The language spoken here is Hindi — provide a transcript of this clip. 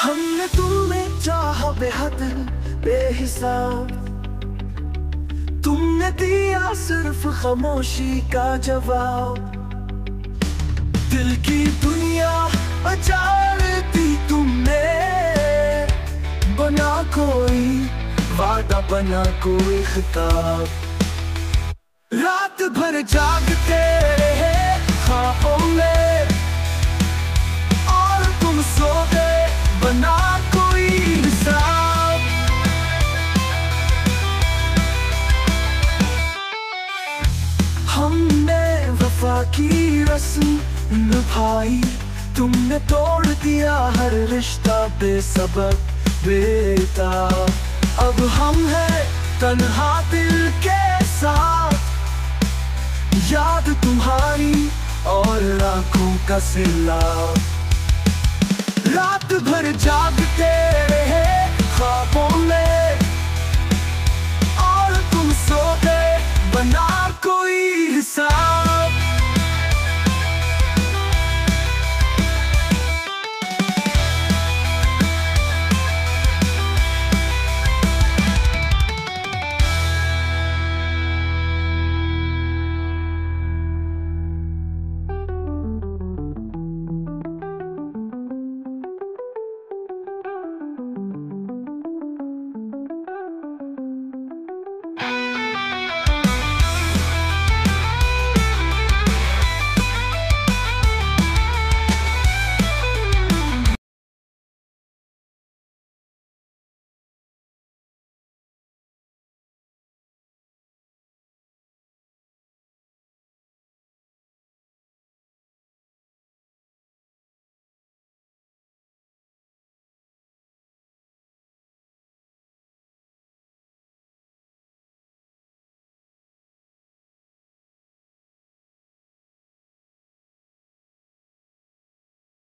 हमने तुम्हें चाहा बेहद बेहिसाब, तुमने दिया सिर्फ खामोशी का जवाब। दिल की दुनिया अचार दी तुमने, बना कोई वादा, बना कोई खिताब। रात भर जागते रहे ख्वाबों में, और तुम सो गए बना कोई हिसाब। हमने वफा की रस्म निभाई, तुमने तोड़ दिया हर रिश्ता बेसबब बेताब। अब हम हैं तन्हा दिल के साथ, याद तुम्हारी और आंखों का सिला। रात भर जागते रहे ख्वाबों में, और तुम सो गए बना कोई हिसाब।